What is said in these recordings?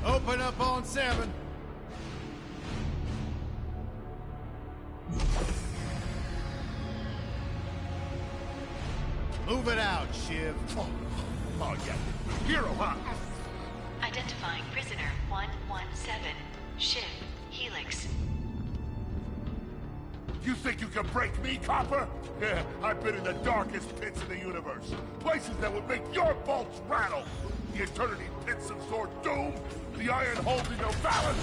Open up on 7. Move it out, Shiv. Oh yeah. Hero, huh? Identifying prisoner 117, Shiv, Helix. You think you can break me, Copper? Yeah, I've been in the darkest pits in the universe. Places that would make your bolts rattle. The eternity pits of Sword Doom. The iron holding no balance.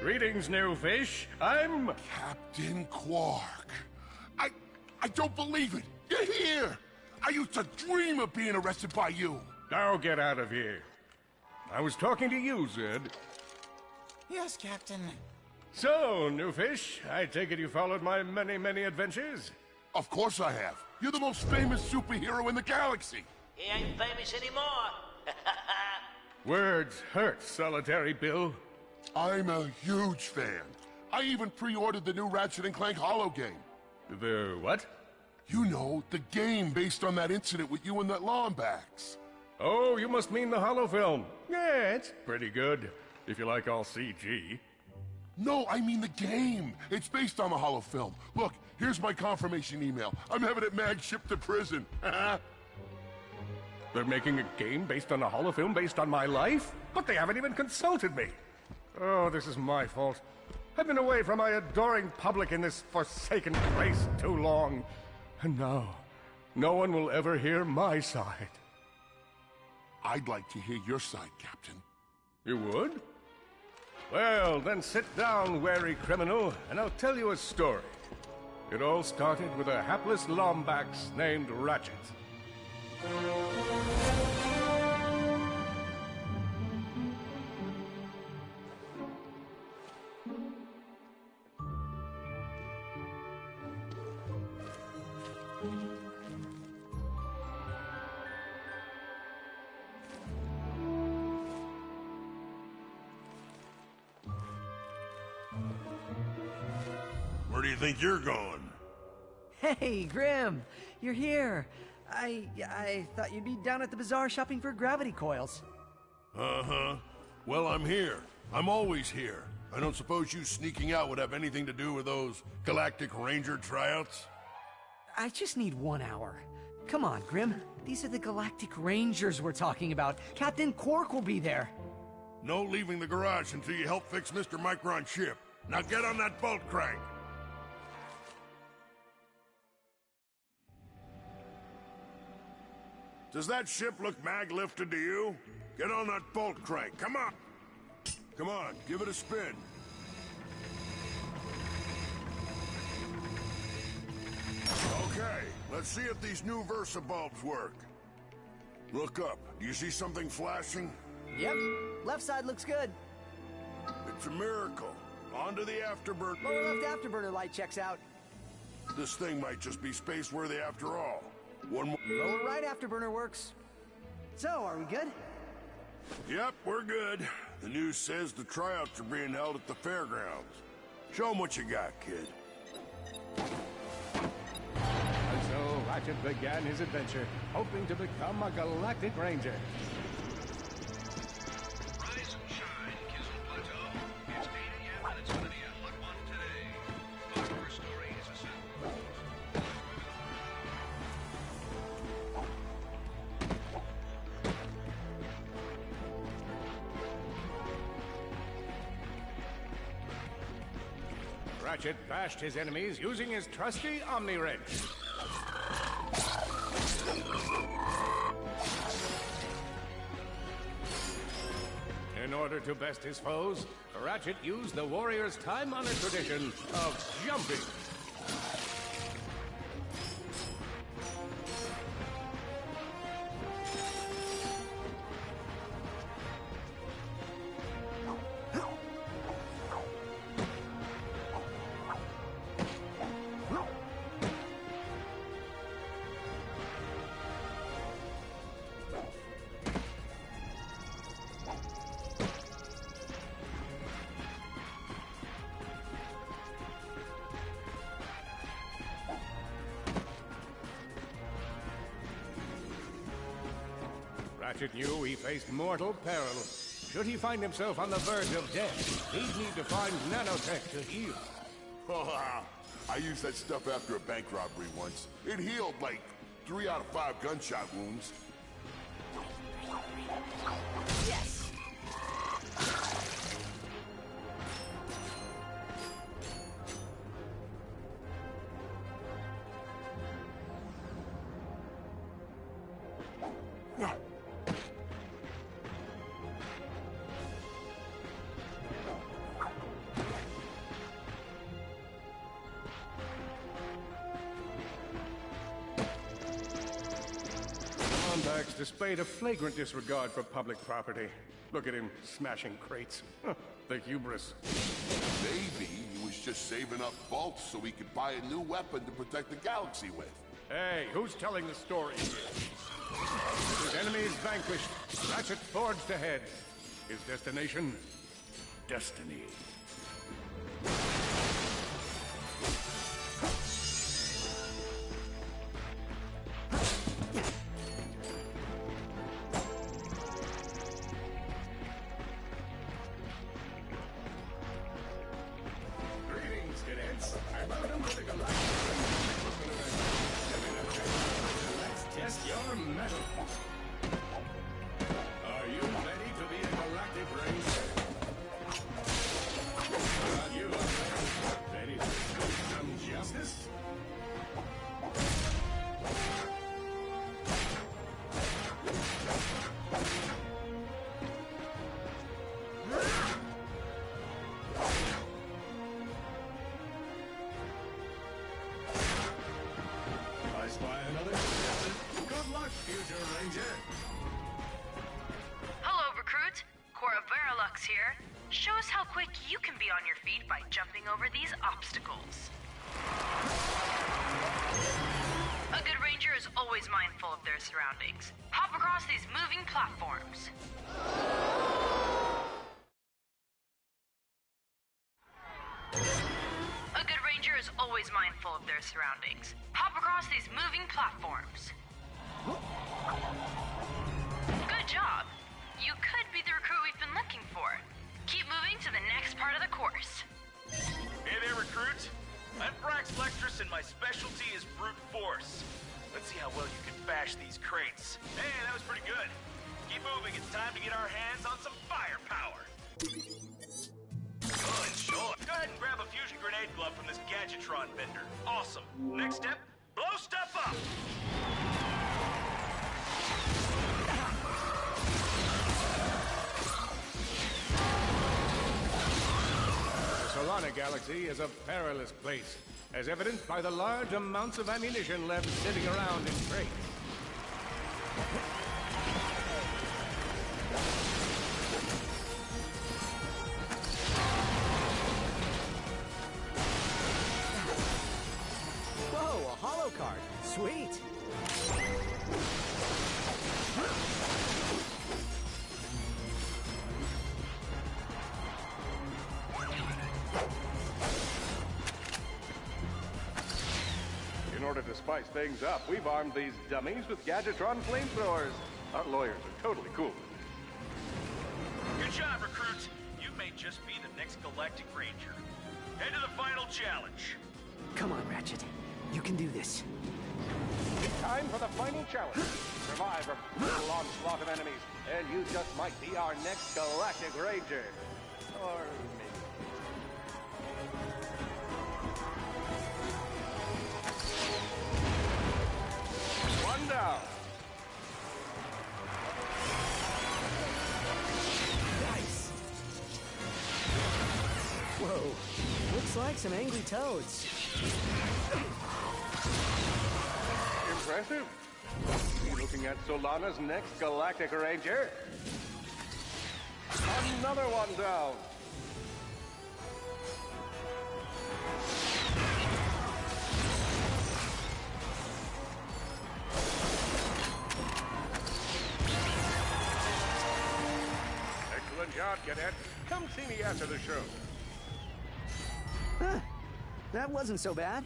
Greetings, new fish. I'm... Captain Quark. I don't believe it. You're here. I used to dream of being arrested by you. Now get out of here. I was talking to you, Zed. Yes, Captain. So, new fish, I take it you followed my many, many adventures? Of course I have. You're the most famous superhero in the galaxy. He ain't famous anymore. Words hurt, Solitary Bill. I'm a huge fan. I even pre-ordered the new Ratchet Clank holo game. The what? You know, the game based on that incident with you and that Lombax. Oh, you must mean the holo film. Yeah, it's pretty good, if you like all CG. No, I mean the game. It's based on the holo film. Look, here's my confirmation email. I'm having it mag shipped to prison. They're making a game based on a holo film based on my life? But they haven't even consulted me. Oh, this is my fault. I've been away from my adoring public in this forsaken place too long. And now, no one will ever hear my side. I'd like to hear your side, Captain. You would? Well, then sit down, wary criminal, and I'll tell you a story. It all started with a hapless Lombax named Ratchet. Where do you think you're going? Hey, Grim, you're here. I thought you'd be down at the bazaar shopping for gravity coils. Uh-huh. Well, I'm here. I'm always here. I don't suppose you sneaking out would have anything to do with those Galactic Ranger tryouts? I just need 1 hour. Come on, Grim. These are the Galactic Rangers we're talking about. Captain Quark will be there. No leaving the garage until you help fix Mr. Micron's ship. Now get on that bolt crank. Does that ship look mag-lifted to you? Get on that bolt crank, come on! Come on, give it a spin. Okay, let's see if these new Versa bulbs work. Look up. Do you see something flashing? Yep. Left side looks good. It's a miracle. On to the afterburner. Lower left afterburner light checks out. This thing might just be space-worthy after all. One more. Lower right afterburner works. So, are we good? Yep, we're good. The news says the tryouts are being held at the fairgrounds. Show 'em what you got, kid. And so Ratchet began his adventure, hoping to become a Galactic Ranger. Rise and shine, Kisel Plateau. It's 8 a.m. and it's gonna be a hot one today. Our first story is a sample. Ratchet bashed his enemies using his trusty Omni Wrench. In order to best his foes, Ratchet used the warrior's time-honored tradition of jumping. Ratchet knew he faced mortal peril. Should he find himself on the verge of death, he'd need to find nanotech to heal. I used that stuff after a bank robbery once. It healed like 3 out of 5 gunshot wounds. Yes! Montax displayed a flagrant disregard for public property. Look at him smashing crates. The hubris. Maybe he was just saving up bolts so he could buy a new weapon to protect the galaxy with. Hey, who's telling the story here? His enemies vanquished, Ratchet forged ahead. His destination? Destiny. Greetings, cadets. Welcome to the Galactic. Let's test your metal. Are you ready to be a Galactic Ranger? Are you ready to do some justice? I spy another contestant. Good luck, future Ranger. Hello, recruit. Cora Veralux here. Show us how quick you can be on your feet by jumping over these obstacles. A good ranger is always mindful of their surroundings. Hop across these moving platforms. A good ranger is always mindful of their surroundings. Hop across these moving platforms. Good job. You could be the recruit we've been looking for. Keep moving to the next part of the course. Hey there, recruit. I'm Brax Lectrus, and my specialty is brute force. Let's see how well you can bash these crates. Hey, that was pretty good. Keep moving. It's time to get our hands on some firepower. Good shot. Go ahead and grab a fusion grenade glove from this Gadgetron vendor. Awesome. Next step, blow stuff up. The Solana Galaxy is a perilous place, as evidenced by the large amounts of ammunition left sitting around in crates. Whoa, a holo card. Sweet. In order to spice things up, we've armed these dummies with Gadgetron flamethrowers. Our lawyers are totally cool. Good job, recruit. You may just be the next Galactic Ranger. Head to the final challenge. Come on, Ratchet. You can do this. Time for the final challenge. Survive a brutal onslaught of enemies, and you just might be our next Galactic Ranger. Or maybe. One down. Nice. Looks like some angry toads. Impressive. Be looking at Solana's next Galactic Ranger. Another one down. Excellent job, Cadet. Come see me after the show. Huh. That wasn't so bad.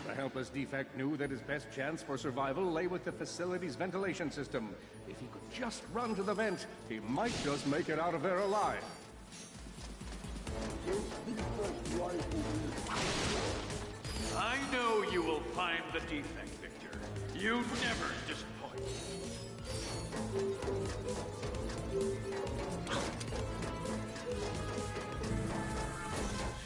The helpless defect knew that his best chance for survival lay with the facility's ventilation system. If he could just run to the vent, he might just make it out of there alive. I know you will find the defect, Victor. You never disappoint.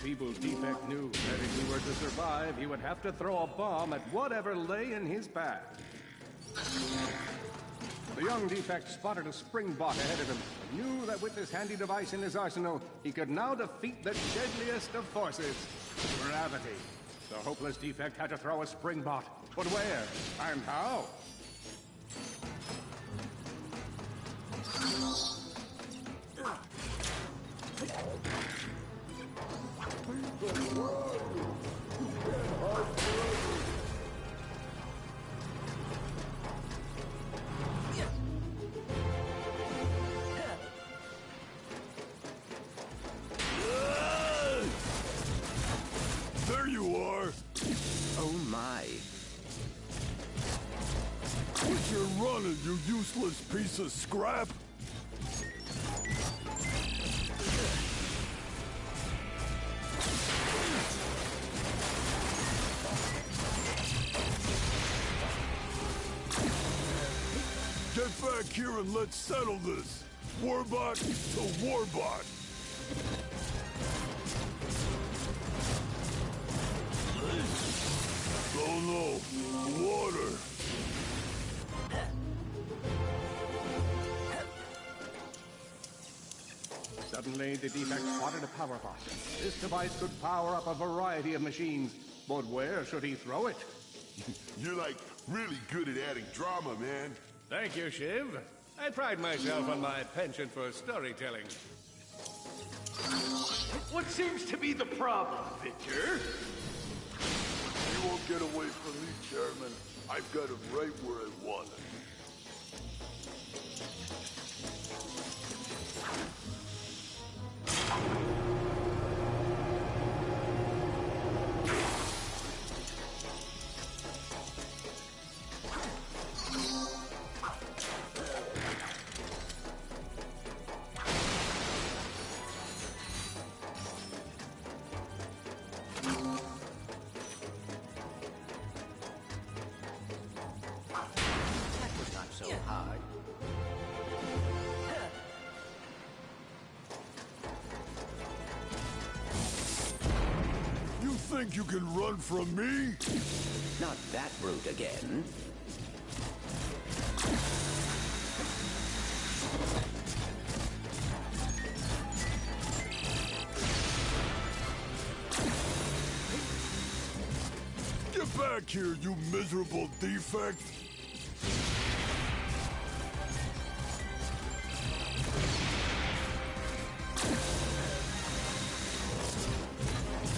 Feeble defect knew that if he were to survive, he would have to throw a bomb at whatever lay in his path. The young defect spotted a spring bot ahead of him and knew that with this handy device in his arsenal, he could now defeat the deadliest of forces, gravity. The hopeless defect had to throw a spring bot, but where and how? There you are! Oh my. Quit your running, you useless piece of scrap! Get back here and let's settle this! Warbot to Warbot! Oh no! Water! Suddenly, the defect spotted a power bot. This device could power up a variety of machines, but where should he throw it? You're like really good at adding drama, man. Thank you, Shiv. I pride myself on my penchant for storytelling. What seems to be the problem, Victor? You won't get away from me, Chairman. I've got him right where I want him. You think you can run from me? Not that brute again. Get back here, you miserable defect!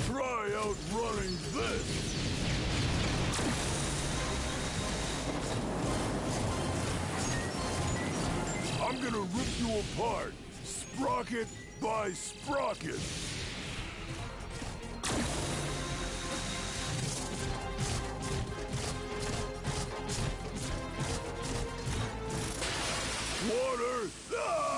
Try outrunning this! I'm gonna rip you apart, sprocket by sprocket! Water! Ah!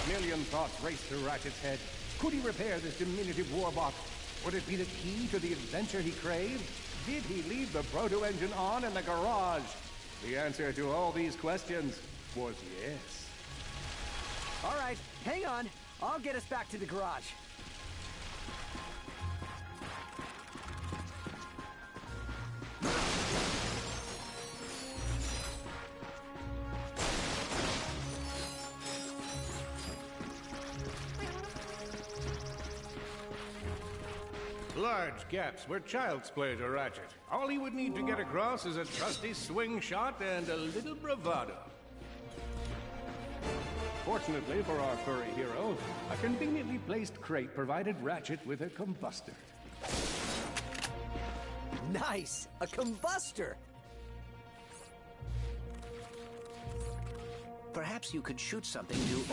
A million thoughts raced through Ratchet's head. Could he repair this diminutive warbot? Would it be the key to the adventure he craved? Did he leave the proto-engine on in the garage? The answer to all these questions was yes. All right, hang on. I'll get us back to the garage. Large gaps were child's play to Ratchet. All he would need to get across is a trusty swing shot and a little bravado. Fortunately for our furry hero, a conveniently placed crate provided Ratchet with a combustor. Nice! A combustor! Perhaps you could shoot something to...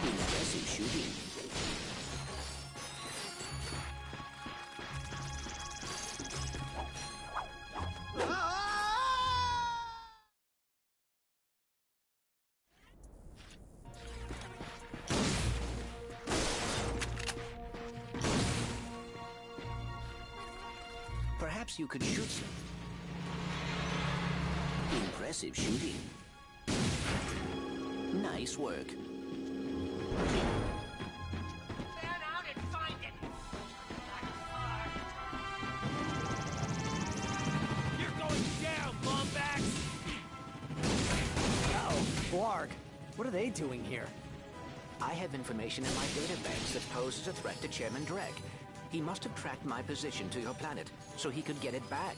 Impressive shooting. Perhaps you could shoot some... Impressive shooting. Nice work. Fan out and find it! You're going down, Bombax! Uh-oh, Blarg. What are they doing here? I have information in my databanks that poses a threat to Chairman Drek. He must have tracked my position to your planet, so he could get it back.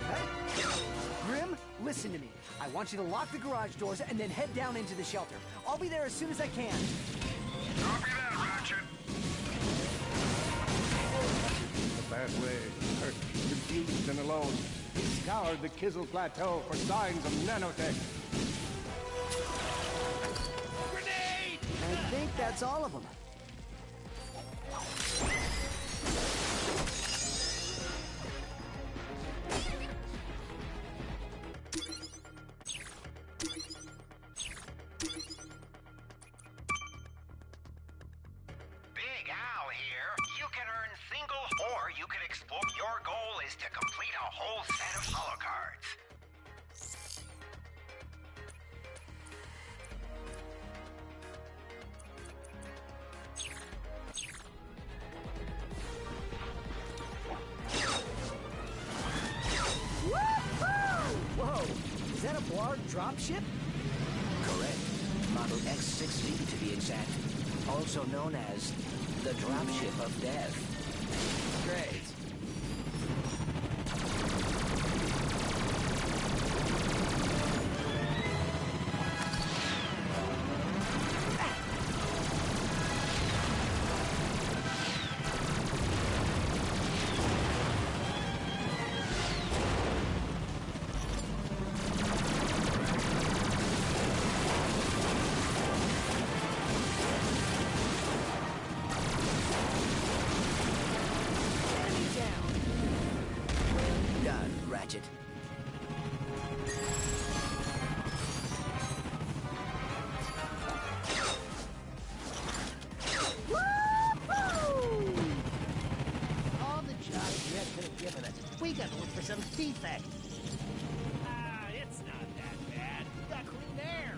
Hey? Grim, listen to me. I want you to lock the garage doors and then head down into the shelter. I'll be there as soon as I can. Copy that, Ratchet. The bad way, hurt, confused, and alone, he scoured the Kizzle Plateau for signs of nanotech. Grenade! I think that's all of them. Big Al here. You can earn single or you can explore. Your goal is to complete a whole set of holocards. Whoa! Is that a Blarg dropship? Correct. Model X6V to be exact. Also known as the Dropship of Death. Great. Ratchet. All the jobs Red could have given us. We gotta look for some defects. Ah, it's not that bad. We got clean air.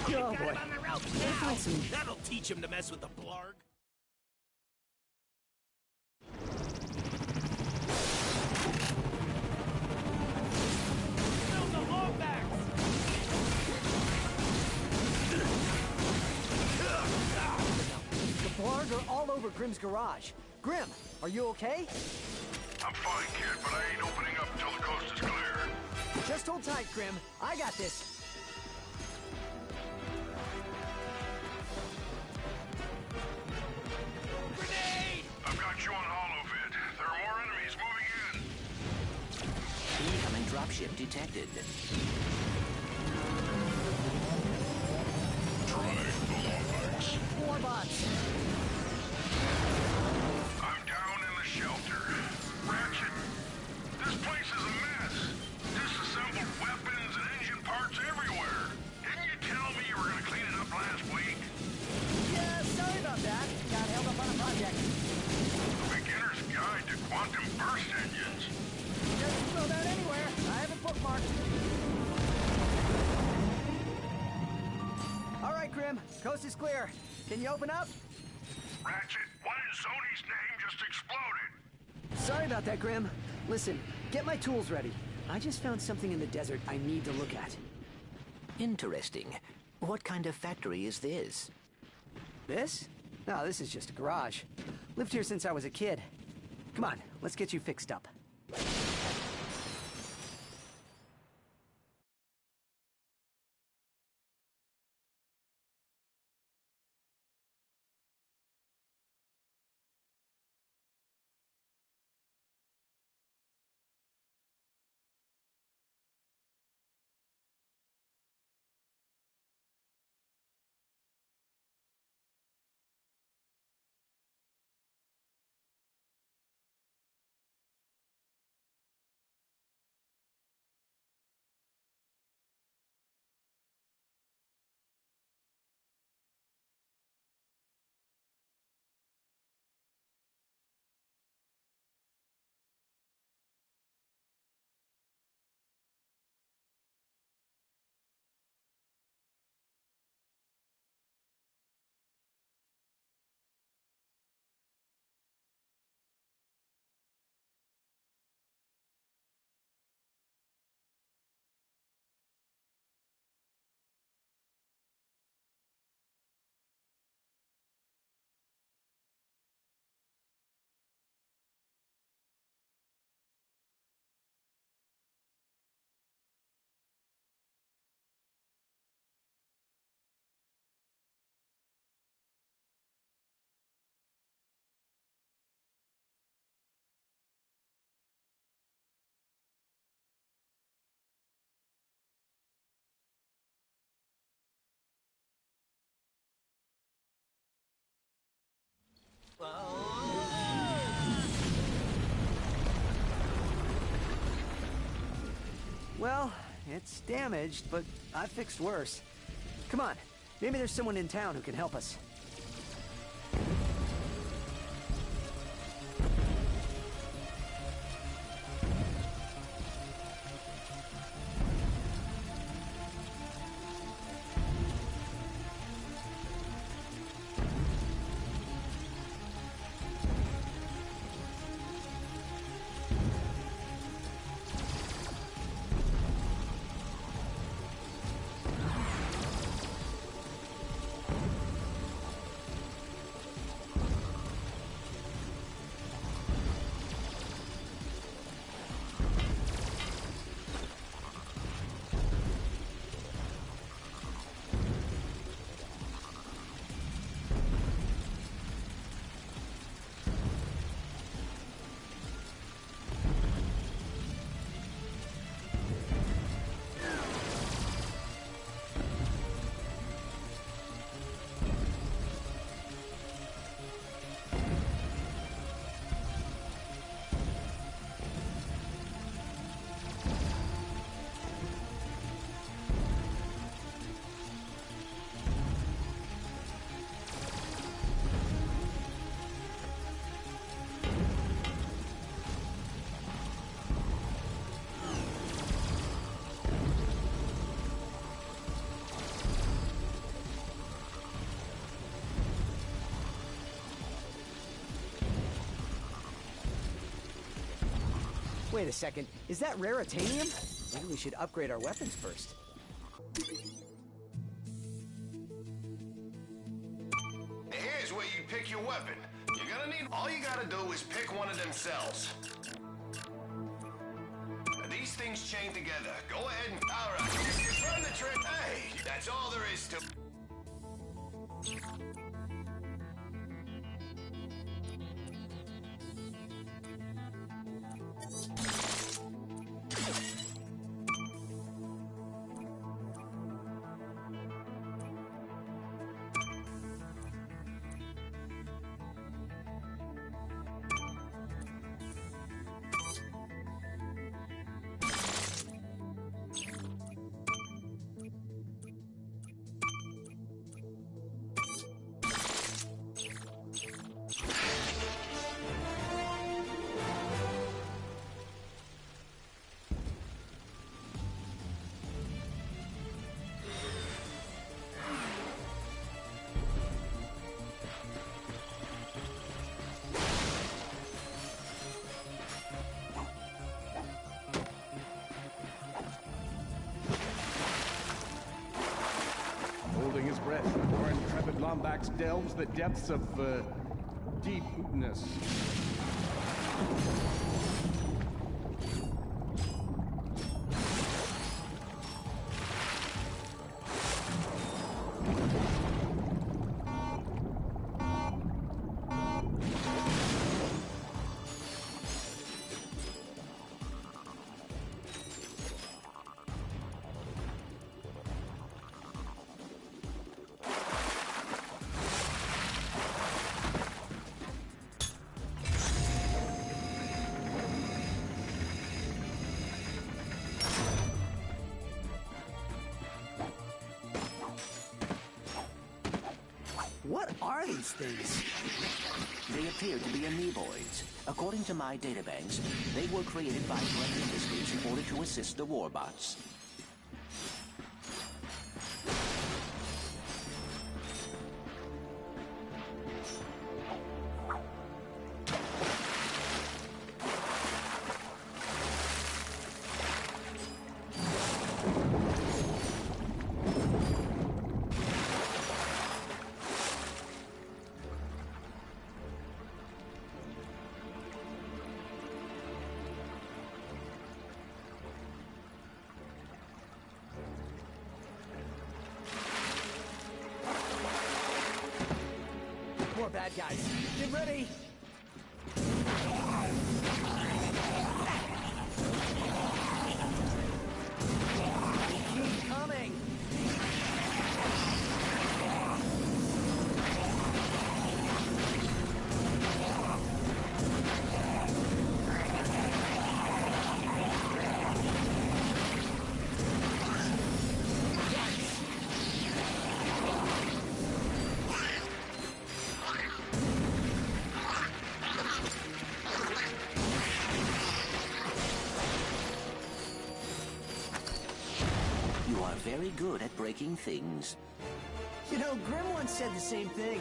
Oh, Got boy. him on the ropes Let's now. find some... That'll teach him to mess with the Blarg. Build the Lombax! The Blarg are all over Grim's garage. Grim, are you okay? I'm fine, kid, but I ain't opening up until the coast is clear. Just hold tight, Grim. I got this. Grenade! I've got you on holovid. There are more enemies moving in. Incoming dropship detected. Trying the Lombax. Warbots. I'm down in the shelter. Ratchet, this place is a mess. Disassembled weapons and parts everywhere. Didn't you tell me you were gonna clean it up last week? Yeah, sorry about that. Got held up on a project. A beginner's guide to quantum burst engines. Doesn't throw that anywhere. I have it bookmarked. All right, Grim. Coast is clear. Can you open up? Ratchet, what in Sony's name just exploded? Sorry about that, Grim. Listen, get my tools ready. I just found something in the desert I need to look at. Interesting. What kind of factory is this? This? No, this is just a garage. Lived here since I was a kid. Come on, let's get you fixed up. Well, it's damaged, but I've fixed worse. Come on, maybe there's someone in town who can help us. Wait a second, is that raritanium? Maybe we should upgrade our weapons first. Here's where you pick your weapon. You're gonna need... All you gotta do is pick one of them cells. These things chain together. Go ahead and... Alright, just run the trick. Hey, that's all there is to... scumbags delves the depths of, deepness. What are these things? They appear to be amoeboids. According to my databanks, they were created by Drake Industries in order to assist the warbots. More bad guys. Get ready! Keep coming! You are very good at breaking things. You know, Grim once said the same thing.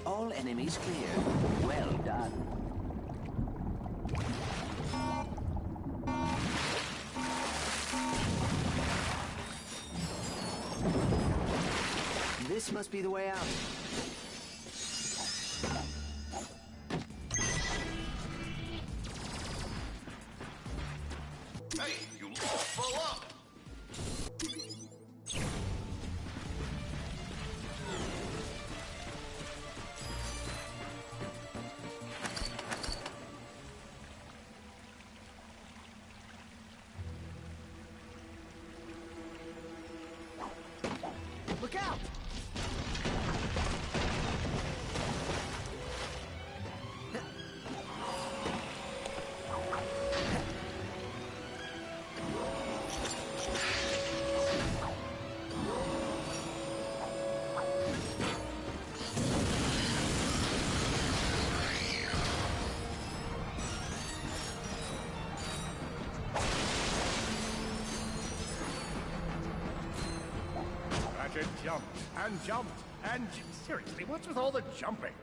All enemies clear. Well done. This must be the way out. Hey, you all full up! Look out! Ratchet jumped and jumped and seriously, what's with all the jumping?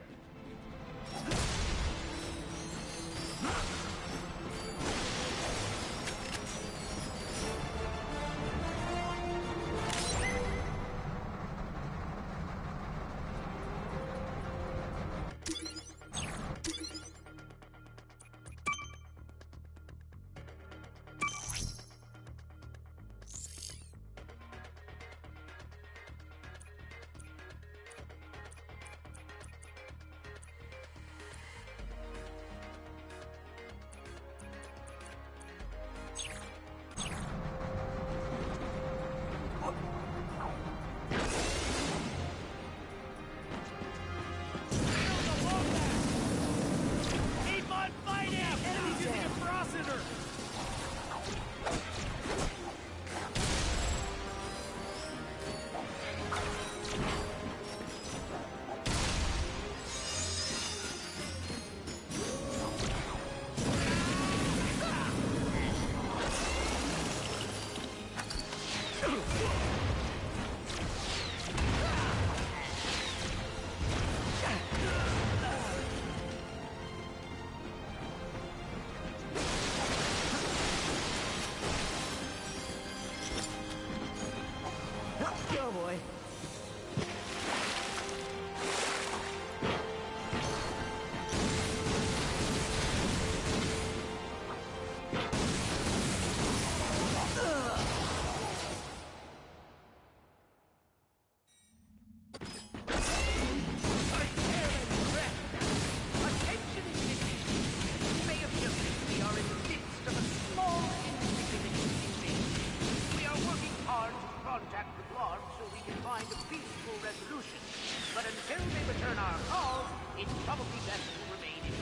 only vessel remaining.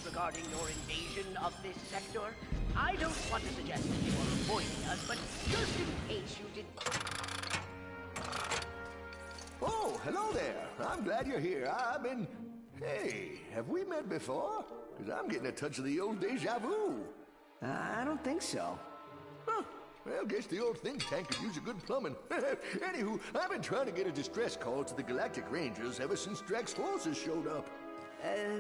Regarding your invasion of this sector, I don't want to suggest that you are avoiding us, but just in case you did... Oh, hello there. I'm glad you're here. I've been... Hey, have we met before? Because I'm getting a touch of the old deja vu. I don't think so. Huh. Well, guess the old think tank could use a good plumbing. Anywho, I've been trying to get a distress call to the Galactic Rangers ever since Drax's forces showed up.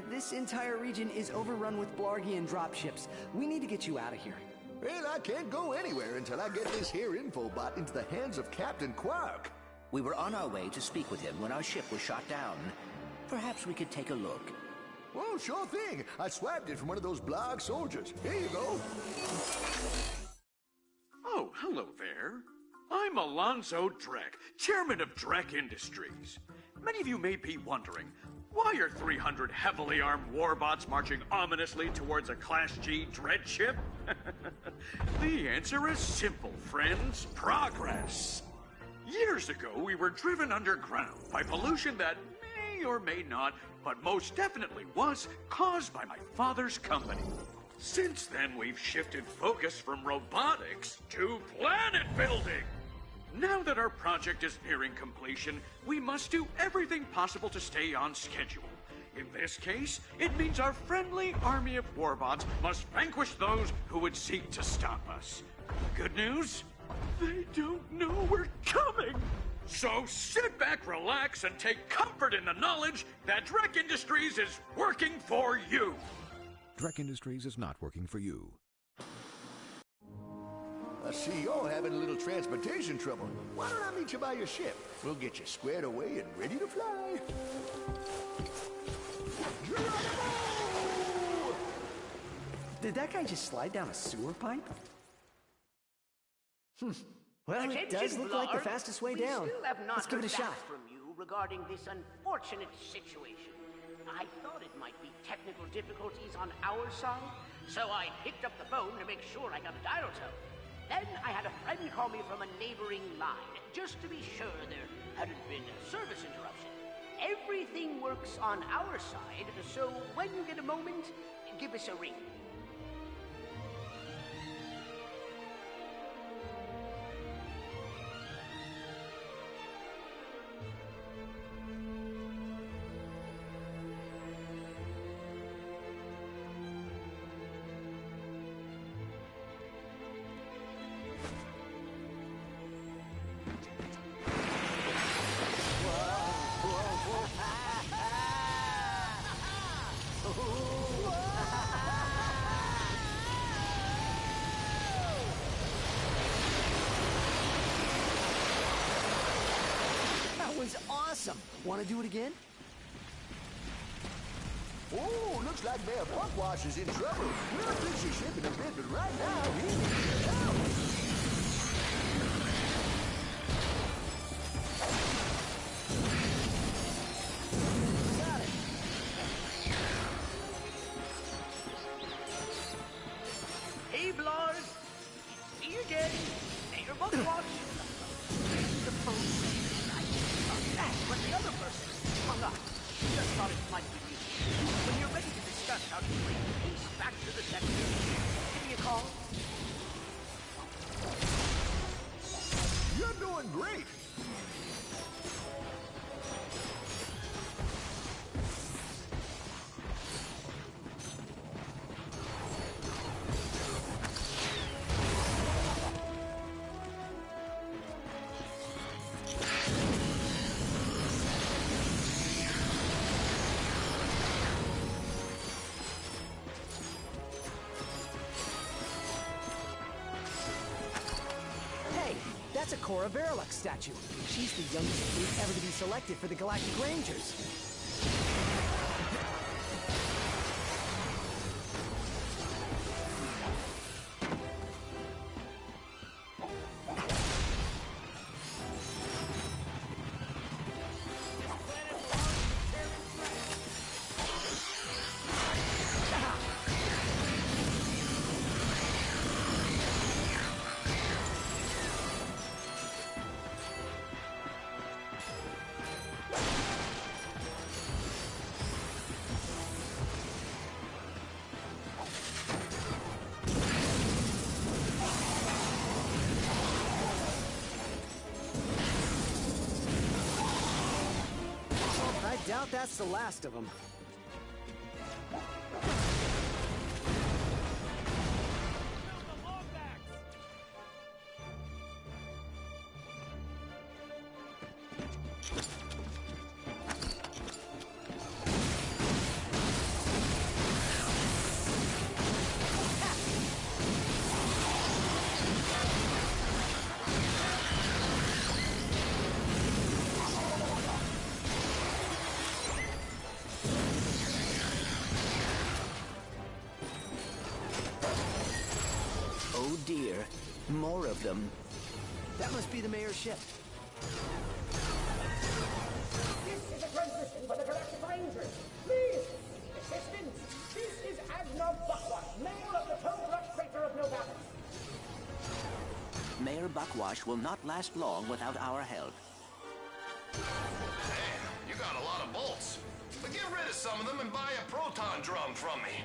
This entire region is overrun with Blargian dropships. We need to get you out of here. Well, I can't go anywhere until I get this here infobot into the hands of Captain Quark. We were on our way to speak with him when our ship was shot down. Perhaps we could take a look. Oh, sure thing. I swapped it from one of those Blarg soldiers. Here you go. Oh, hello there. I'm Alonzo Drek, chairman of Drek Industries. Many of you may be wondering, why are 300 heavily armed warbots marching ominously towards a Class G dread ship? The answer is simple, friends. Progress. Years ago, we were driven underground by pollution that may or may not, but most definitely was, caused by my father's company. Since then, we've shifted focus from robotics to planet building. Now that our project is nearing completion, we must do everything possible to stay on schedule. In this case, it means our friendly army of warbots must vanquish those who would seek to stop us. Good news? They don't know we're coming! So sit back, relax, and take comfort in the knowledge that Drek Industries is working for you! Drek Industries is not working for you. I see you're having a little transportation trouble. Why don't I meet you by your ship? We'll get you squared away and ready to fly. Geronimo! Did that guy just slide down a sewer pipe? Well, it does look like the fastest way down. Let's give it a shot. From you regarding this unfortunate situation. I thought it might be technical difficulties on our side, so I picked up the phone to make sure I got a dial tone. Then I had a friend call me from a neighboring line, just to be sure there hadn't been a service interruption. Everything works on our side, so when you get a moment, give us a ring. Awesome. Want to do it again? Oh, looks like Mayor Buckwash is in trouble. We'll fix your ship in a bit, but right now, he needs your help. Got it. Hey, Blard. It's me again. Mayor Buckwash. The phone. But the other person hung up. Just thought it might be you. When you're ready to discuss how to bring peace back to the sector, give me a call. That's a Cora Verilux statue. She's the youngest fleet ever to be selected for the Galactic Rangers. I doubt that's the last of them. Oh dear, more of them. That must be the mayor's ship. This is a transmission for the Galactic Rangers. Please, assistance. This is Admiral Buckwash, mayor of the Toe-Brush Crater of Novalis. Mayor Buckwash will not last long without our help. Man, you got a lot of bolts. But get rid of some of them and buy a proton drum from me.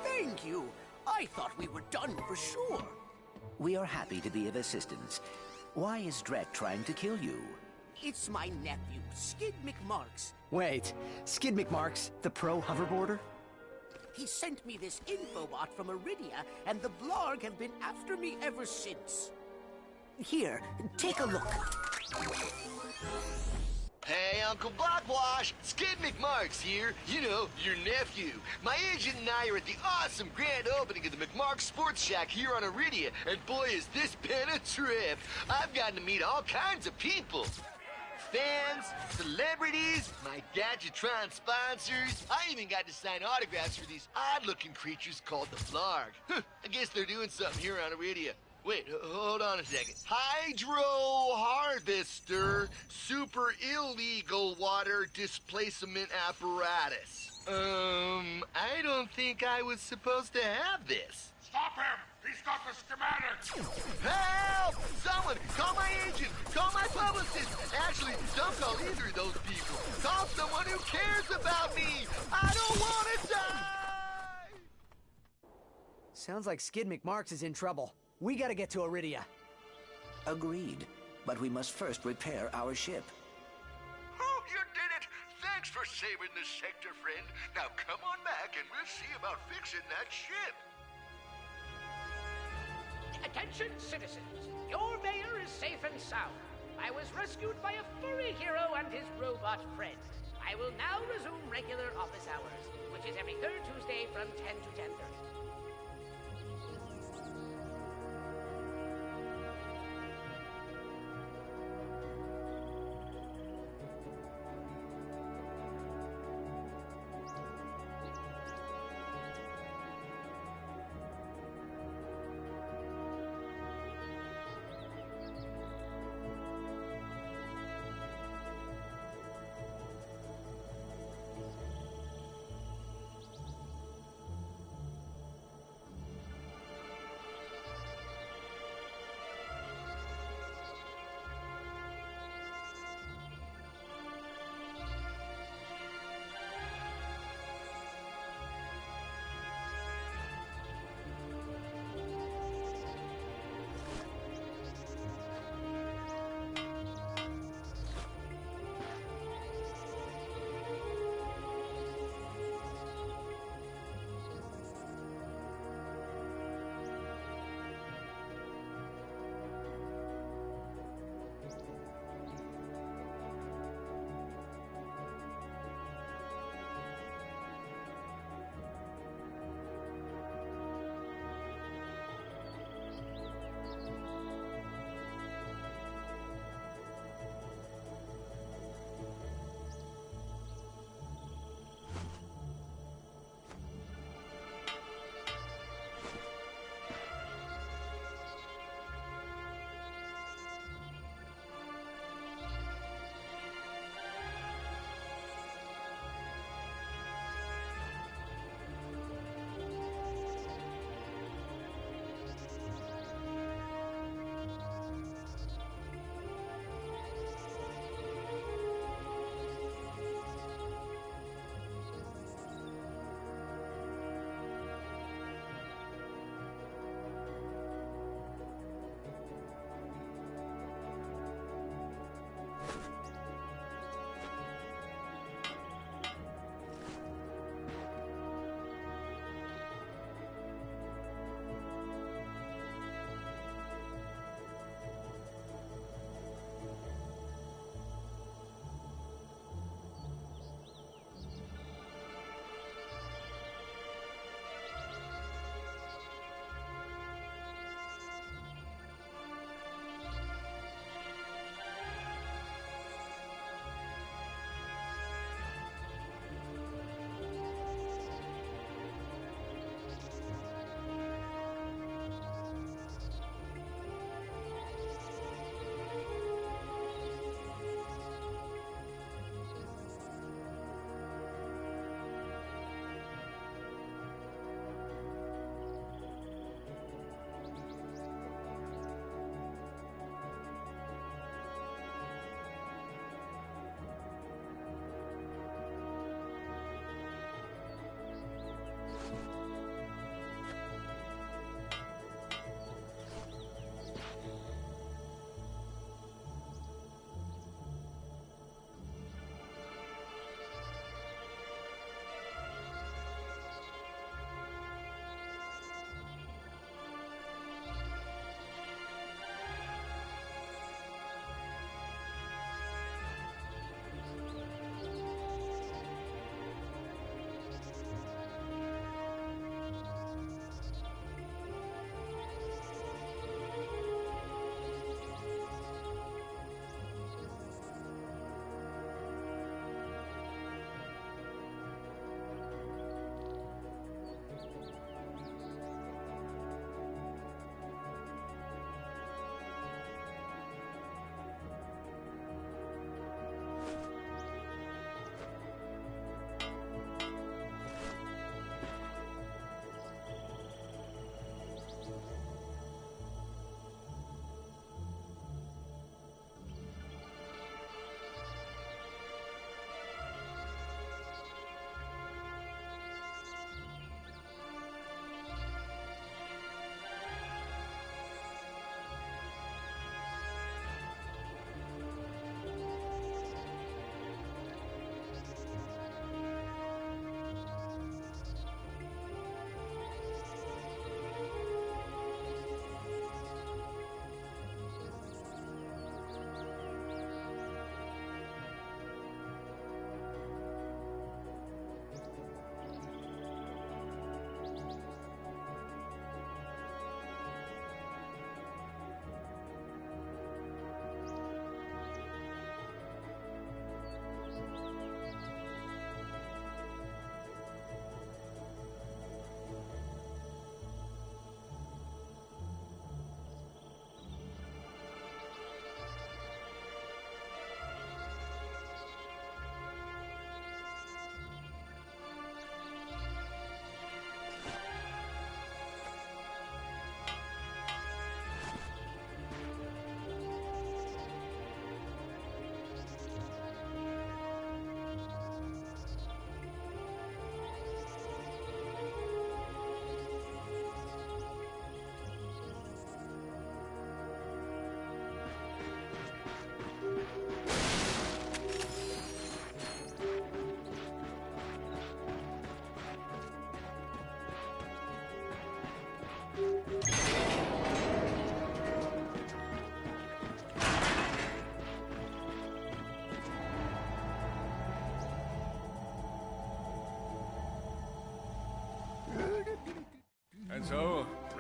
Thank you. I thought we were done for sure. We are happy to be of assistance. Why is Drek trying to kill you? It's my nephew, Skid McMarks. Wait, Skid McMarks, the pro hoverboarder? He sent me this infobot from Iridia, and the Blarg have been after me ever since. Here, take a look. Hey, Uncle Buckwash! Skid McMarks here. You know, your nephew. My agent and I are at the awesome grand opening of the McMarks Sports Shack here on Iridia, and boy, has this been a trip. I've gotten to meet all kinds of people. Fans, celebrities, my Gadgetron sponsors. I even got to sign autographs for these odd-looking creatures called the Blarg. I guess they're doing something here on Iridia. Wait, hold on a second. Hydro Harvester Super Illegal Water Displacement Apparatus. I don't think I was supposed to have this. Stop him! He's got the schematics! Help! Someone! Call my agent! Call my publicist! Actually, don't call either of those people. Call someone who cares about me! I don't want to die! Sounds like Skid McMarks is in trouble. We gotta get to Iridia. Agreed. But we must first repair our ship. Oh, you did it! Thanks for saving the sector, friend. Now come on back and we'll see about fixing that ship. Attention, citizens. Your mayor is safe and sound. I was rescued by a furry hero and his robot friend. I will now resume regular office hours, which is every third Tuesday from 10 to 10:30.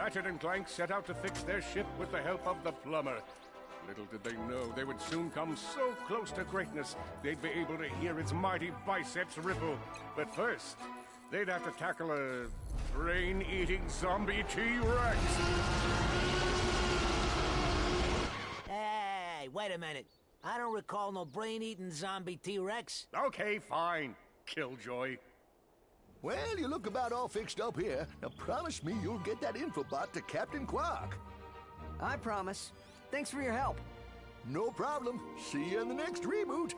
Ratchet and Clank set out to fix their ship with the help of the plumber. Little did they know they would soon come so close to greatness, they'd be able to hear its mighty biceps ripple. But first, they'd have to tackle a brain-eating zombie T-Rex. Hey, wait a minute. I don't recall no brain-eating zombie T-Rex. Okay, fine. Killjoy. Well, you look about all fixed up here. Now promise me you'll get that infobot to Captain Quark. I promise. Thanks for your help. No problem. See you in the next reboot.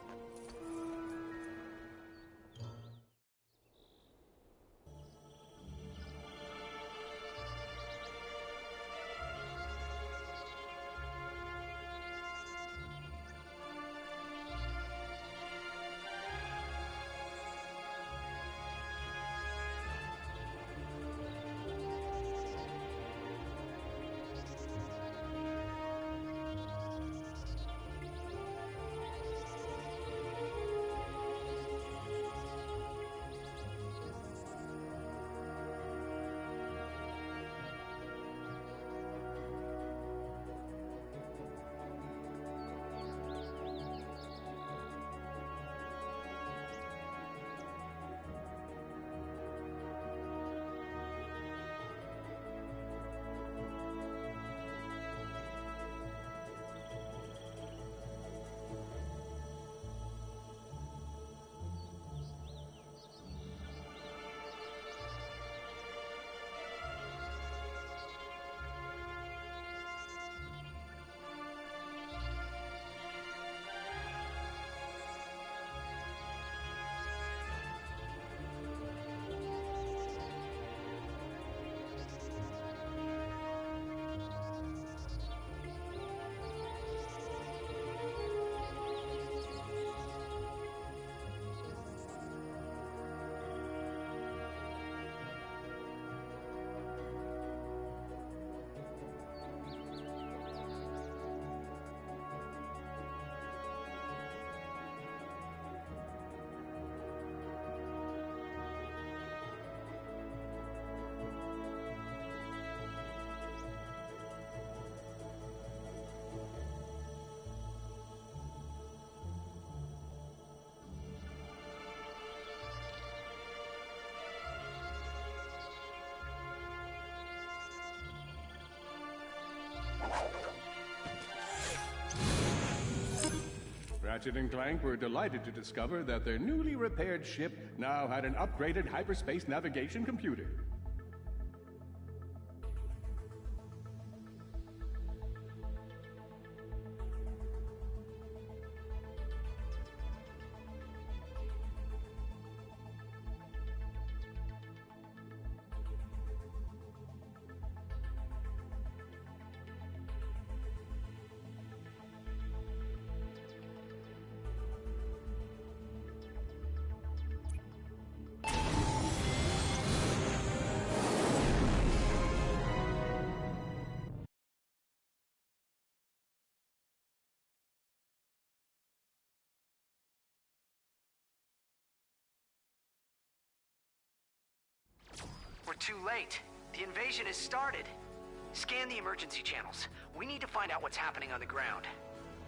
Ratchet and Clank were delighted to discover that their newly repaired ship now had an upgraded hyperspace navigation computer. We're too late. The invasion has started. Scan the emergency channels. We need to find out what's happening on the ground.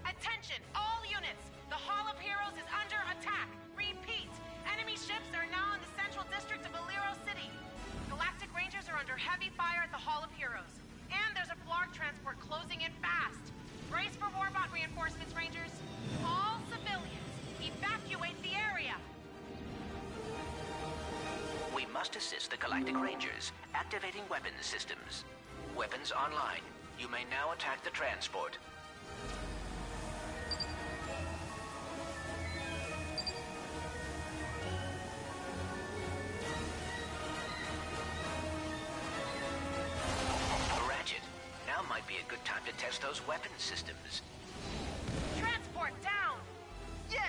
Attention, all units! The Hall of Heroes is under attack! Repeat! Enemy ships are now in the central district of Alero City. Galactic Rangers are under heavy fire at the Hall of Heroes. And there's a Blarg transport closing in fast. Brace for Warbot reinforcements, Rangers. All civilians, evacuate the area! We must assist the Galactic Rangers, activating weapons systems. Weapons online. You may now attack the transport. Ratchet, now might be a good time to test those weapons systems. Transport down! Yeah!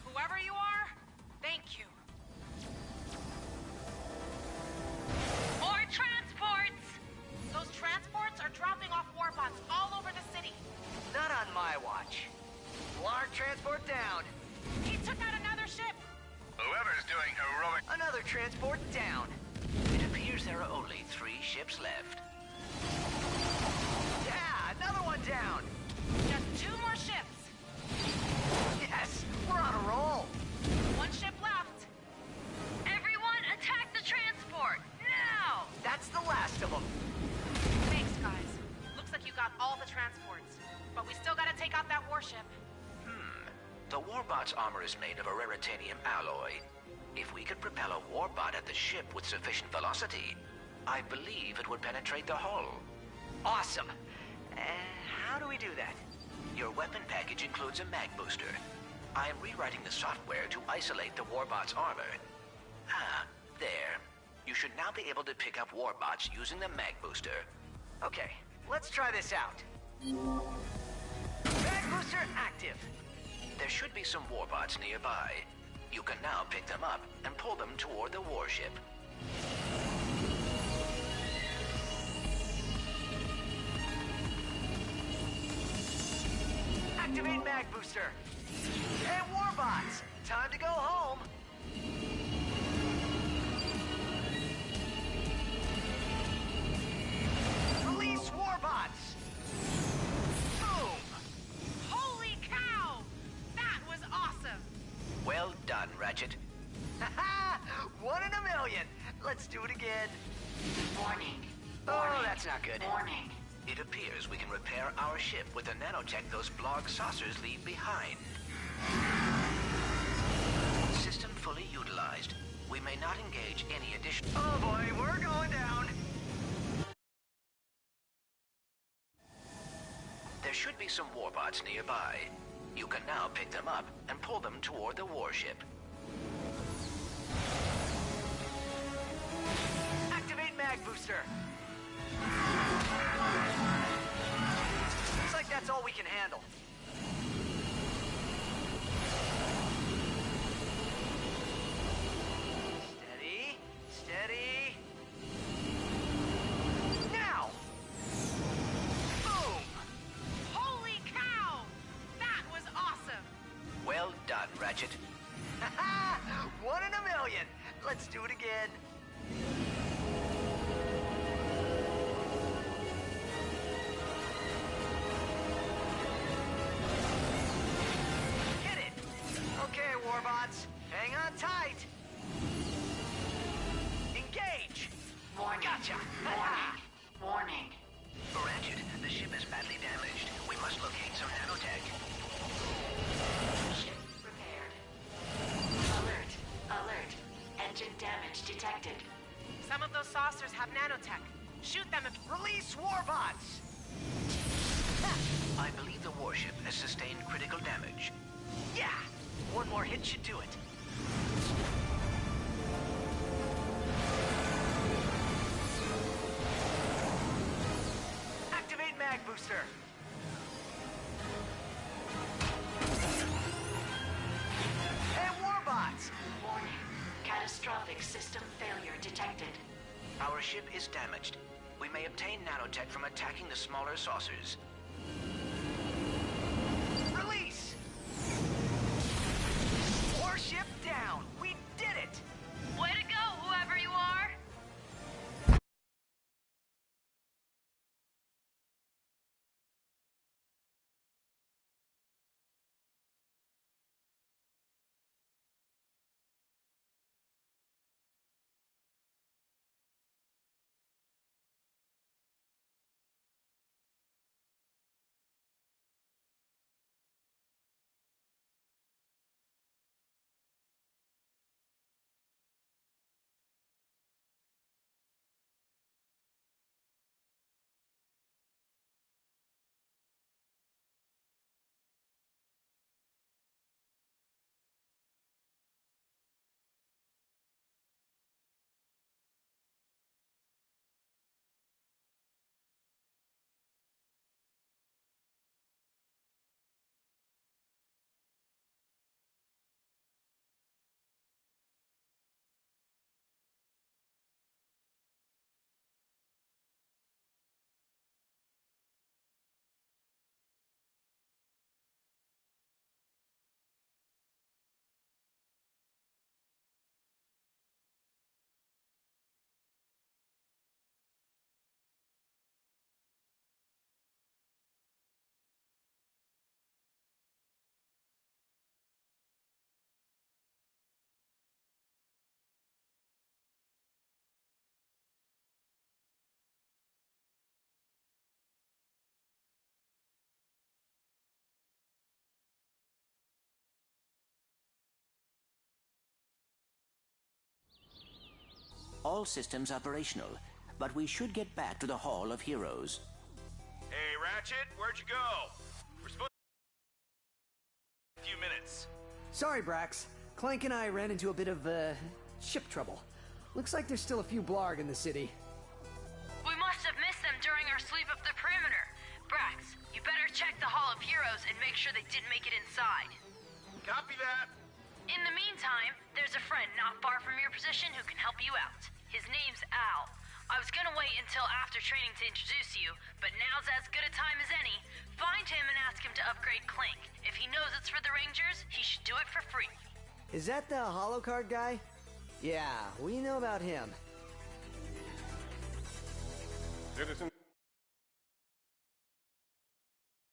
Whoever you are, thank you. More transports! Those transports are dropping off warbots all over the city. Not on my watch. Blarg transport down. He took out another ship. Whoever's doing heroic... Another transport down. It appears there are only 3 ships left. transports. But we still gotta take out that warship. The warbot's armor is made of a raritanium alloy. If we could propel a warbot at the ship with sufficient velocity, I believe it would penetrate the hull. Awesome. How do we do that? Your weapon package includes a mag booster. I am rewriting the software to isolate the warbot's armor. There. You should now be able to pick up warbots using the mag booster. Okay, let's try this out. Mag booster active. There should be some warbots nearby. You can now pick them up and pull them toward the warship. Activate mag booster. And warbots, time to go home. Release warbots. Boom. Holy cow! That was awesome! Well done, Ratchet. One in a million. Let's do it again. Warning. Oh, that's not good. Warning. It appears we can repair our ship with the nanotech those blog saucers leave behind. System fully utilized. We may not engage any additional... Oh boy, we're going down. There should be some warbots nearby. You can now pick them up and pull them toward the warship. Activate mag booster. Looks like that's all we can handle. Steady, steady. Now! Boom! Holy cow! That was awesome! Well done, Ratchet. One in a million. Let's do it again. Hit it. Okay, warbots. Hang on tight. Engage. Warning. Gotcha. Warning. Warning. Ratchet, the ship is badly damaged. We must locate some nanotech. Ship repaired. Alert. Alert. Engine damage detected. Some of those saucers have nanotech. Shoot them if... Release warbots. I believe the warship has sustained critical damage. Yeah. One more hit should do it. Activate mag booster. And warbots. Warning. Catastrophic system failure detected. Our ship is damaged. We may obtain nanotech from attacking the smaller saucers. Release. Warship down. We did it. Way to go, whoever you are! all systems operational, but we should get back to the Hall of Heroes. Hey, Ratchet, where'd you go? We're supposed to... a few minutes. Sorry, Brax. Clank and I ran into a bit of, ship trouble. Looks like there's still a few Blarg in the city. We must have missed them during our sweep of the perimeter. Brax, you better check the Hall of Heroes and make sure they didn't make it inside. Copy that. In the meantime, there's a friend not far from your position who can help you out. His name's Al. I was gonna wait until after training to introduce you, but now's as good a time as any. Find him and ask him to upgrade Clank. If he knows it's for the Rangers, he should do it for free. Is that the holocard guy? Yeah, we know about him. Citizens